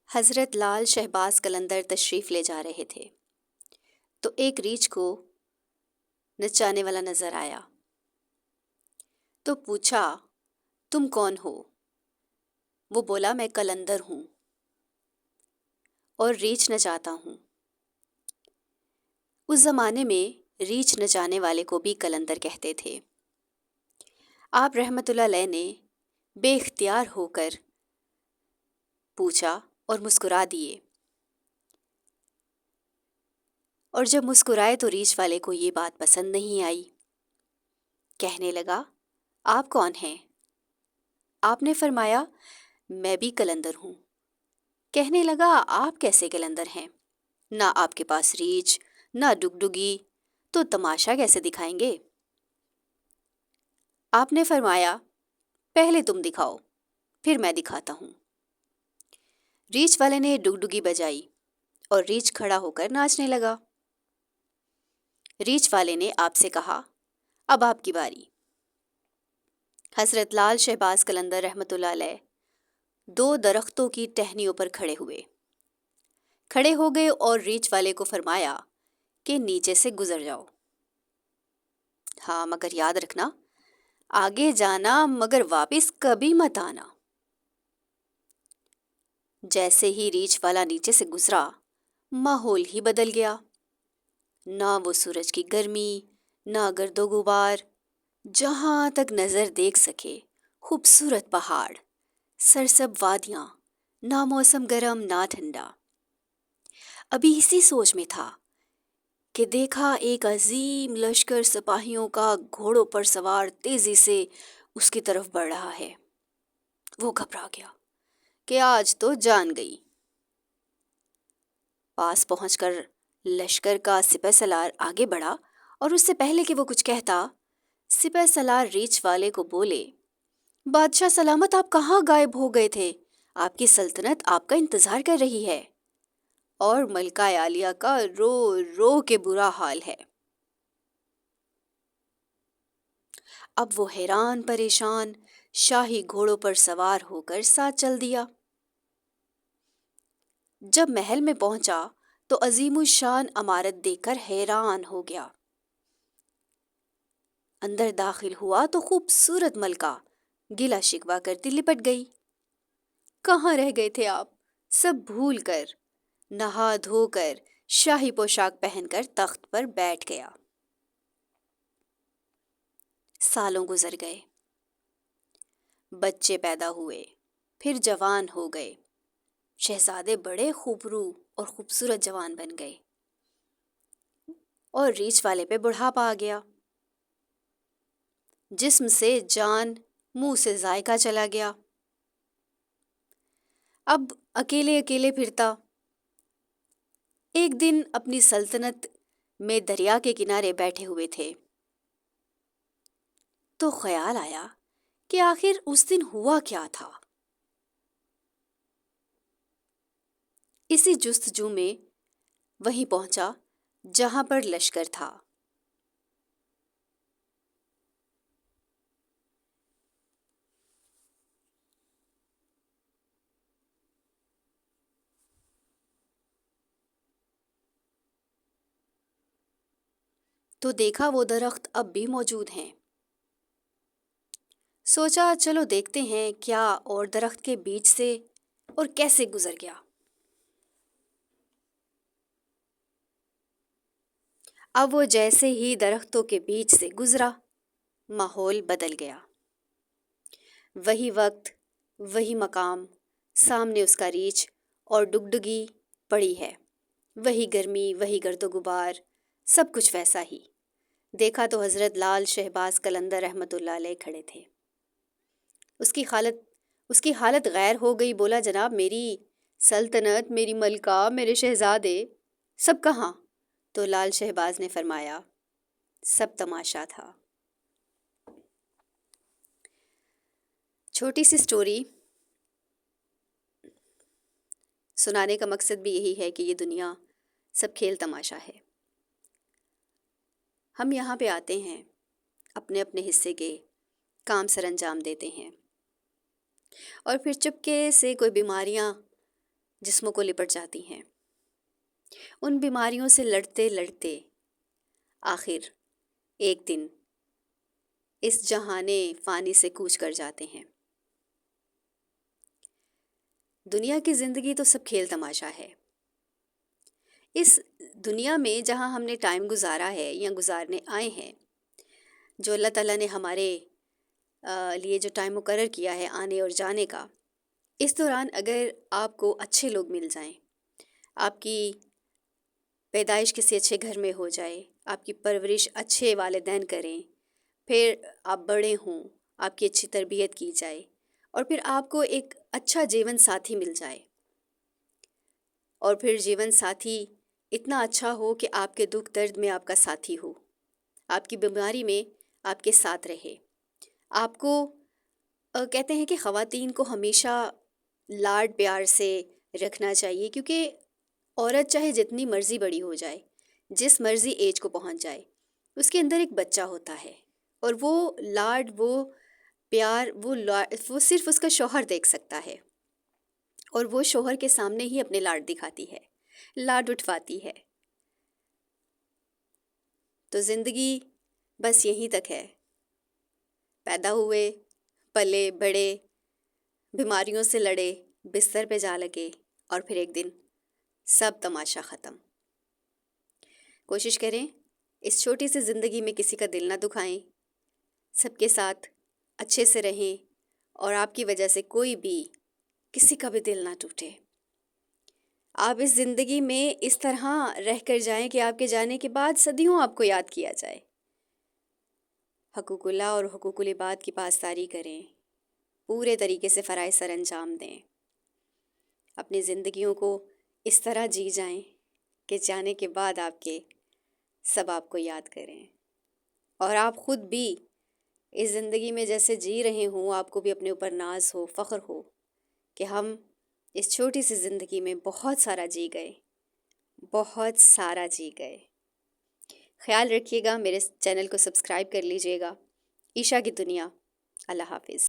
حضرت لال شہباز قلندر تشریف لے جا رہے تھے تو ایک ریچھ کو نچانے والا نظر آیا تو پوچھا، تم کون ہو؟ وہ بولا، میں قلندر ہوں اور ریچھ نچاتا ہوں۔ اس زمانے میں ریچھ نچانے والے کو بھی قلندر کہتے تھے۔ آپ رحمت اللہ علیہ نے بے اختیار ہو کر پوچھا اور مسکرا دیے، اور جب مسکرائے تو ریچھ والے کو یہ بات پسند نہیں آئی۔ کہنے لگا، آپ کون ہیں؟ آپ نے فرمایا، میں بھی قلندر ہوں۔ کہنے لگا، آپ کیسے قلندر ہیں؟ نہ آپ کے پاس ریچھ نہ ڈگڈگی، تو تماشا کیسے دکھائیں گے؟ آپ نے فرمایا، پہلے تم دکھاؤ پھر میں دکھاتا ہوں۔ ریچھ والے نے ڈگڈگی بجائی اور ریچھ کھڑا ہو کر ناچنے لگا۔ ریچھ والے نے آپ سے کہا، اب آپ کی باری۔ حضرت لال شہباز قلندر رحمت اللہ علیہ دو درختوں کی ٹہنیوں پر کھڑے ہو گئے اور ریچھ والے کو فرمایا کہ نیچے سے گزر جاؤ۔ ہاں، مگر یاد رکھنا، آگے جانا مگر واپس کبھی مت آنا۔ جیسے ہی ریچھ والا نیچے سے گزرا، ماحول ہی بدل گیا۔ نہ وہ سورج کی گرمی، نہ گرد و غبار، جہاں تک نظر دیکھ سکے خوبصورت پہاڑ، سرسب وادیاں، نہ موسم گرم نہ ٹھنڈا۔ ابھی اسی سوچ میں تھا کہ دیکھا ایک عظیم لشکر سپاہیوں کا گھوڑوں پر سوار تیزی سے اس کی طرف بڑھ رہا ہے۔ وہ گھبرا گیا کہ آج تو جان گئی۔ پاس پہنچ کر لشکر کا سپہ سالار آگے بڑھا اور اس سے پہلے کہ وہ کچھ کہتا، سپہ سالار ریچھ والے کو بولے، بادشاہ سلامت، آپ کہاں غائب ہو گئے تھے؟ آپ کی سلطنت آپ کا انتظار کر رہی ہے اور ملکہ عالیہ کا رو رو کے برا حال ہے۔ اب وہ حیران پریشان شاہی گھوڑوں پر سوار ہو کر ساتھ چل دیا۔ جب محل میں پہنچا تو عظیم الشان عمارت دیکھ کر حیران ہو گیا۔ اندر داخل ہوا تو خوبصورت ملکہ گلا شکوہ کرتی لپٹ گئی۔ کہاں رہ گئے تھے آپ؟ سب بھول کر نہا دھو کر شاہی پوشاک پہن کر تخت پر بیٹھ گیا۔ سالوں گزر گئے، بچے پیدا ہوئے، پھر جوان ہو گئے۔ شہزادے بڑے خوبرو اور خوبصورت جوان بن گئے اور ریچھ والے پہ بڑھاپا آ گیا۔ جسم سے جان منہ سے ذائقہ چلا گیا۔ اب اکیلے اکیلے پھرتا۔ ایک دن اپنی سلطنت میں دریا کے کنارے بیٹھے ہوئے تھے تو خیال آیا کہ آخر اس دن ہوا کیا تھا۔ اسی جستجو میں وہیں پہنچا جہاں پر لشکر تھا۔ تو دیکھا وہ درخت اب بھی موجود ہیں۔ سوچا چلو دیکھتے ہیں کیا اور درخت کے بیچ سے اور کیسے گزر گیا۔ اب وہ جیسے ہی درختوں کے بیچ سے گزرا، ماحول بدل گیا۔ وہی وقت، وہی مقام، سامنے اس کا ریچھ اور ڈگڈگی پڑی ہے۔ وہی گرمی، وہی گرد و غبار، سب کچھ ویسا ہی۔ دیکھا تو حضرت لال شہباز قلندر رحمت اللہ علیہ کھڑے تھے۔ اس کی حالت غیر ہو گئی۔ بولا، جناب، میری سلطنت، میری ملکہ، میرے شہزادے سب کہاں؟ تو لال شہباز نے فرمایا، سب تماشا تھا۔ چھوٹی سی سٹوری سنانے کا مقصد بھی یہی ہے کہ یہ دنیا سب کھیل تماشا ہے۔ ہم یہاں پہ آتے ہیں، اپنے اپنے حصے کے کام سر انجام دیتے ہیں، اور پھر چپکے سے کوئی بیماریاں جسموں کو لپٹ جاتی ہیں۔ ان بیماریوں سے لڑتے لڑتے آخر ایک دن اس جہان فانی سے کوچ کر جاتے ہیں۔ دنیا کی زندگی تو سب کھیل تماشا ہے۔ اس دنیا میں جہاں ہم نے ٹائم گزارا ہے یا گزارنے آئے ہیں، جو اللہ تعالیٰ نے ہمارے لیے جو ٹائم مقرر کیا ہے آنے اور جانے کا، اس دوران اگر آپ کو اچھے لوگ مل جائیں، آپ کی پیدائش کسی اچھے گھر میں ہو جائے، آپ کی پرورش اچھے والدین کریں، پھر آپ بڑے ہوں، آپ کی اچھی تربیت کی جائے، اور پھر آپ کو ایک اچھا جیون ساتھی مل جائے، اور پھر جیون ساتھی اتنا اچھا ہو کہ آپ کے دکھ درد میں آپ کا ساتھی ہو، آپ کی بیماری میں آپ کے ساتھ رہے۔ آپ کو کہتے ہیں کہ خواتین کو ہمیشہ لاڈ پیار سے رکھنا چاہیے، کیونکہ عورت چاہے جتنی مرضی بڑی ہو جائے، جس مرضی ایج کو پہنچ جائے، اس کے اندر ایک بچہ ہوتا ہے، اور وہ لاڈ، وہ پیار، وہ صرف اس کا شوہر دیکھ سکتا ہے، اور وہ شوہر کے سامنے ہی اپنے لاڈ دکھاتی ہے، لاڈ اٹھواتی ہے۔ تو زندگی بس یہیں تک ہے، پیدا ہوئے، پلے بڑے، بیماریوں سے لڑے، بستر پہ جا لگے، اور پھر ایک دن سب تماشا ختم۔ کوشش کریں اس چھوٹی سی زندگی میں کسی کا دل نہ دکھائیں، سب کے ساتھ اچھے سے رہیں، اور آپ کی وجہ سے کوئی بھی کسی کا بھی دل نہ ٹوٹے۔ آپ اس زندگی میں اس طرح رہ کر جائیں کہ آپ کے جانے کے بعد صدیوں آپ کو یاد کیا جائے۔ حقوق اللہ اور حقوق العباد کی پاسداری کریں، پورے طریقے سے فرائض سر انجام دیں، اپنی زندگیوں کو اس طرح جی جائیں کہ جانے کے بعد آپ کے سب آپ کو یاد کریں، اور آپ خود بھی اس زندگی میں جیسے جی رہے ہوں، آپ کو بھی اپنے اوپر ناز ہو، فخر ہو کہ ہم اس چھوٹی سی زندگی میں بہت سارا جی گئے، بہت سارا جی گئے۔ خیال رکھیے گا، میرے چینل کو سبسکرائب کر لیجیے گا۔ عشاء کی دنیا۔ اللہ حافظ۔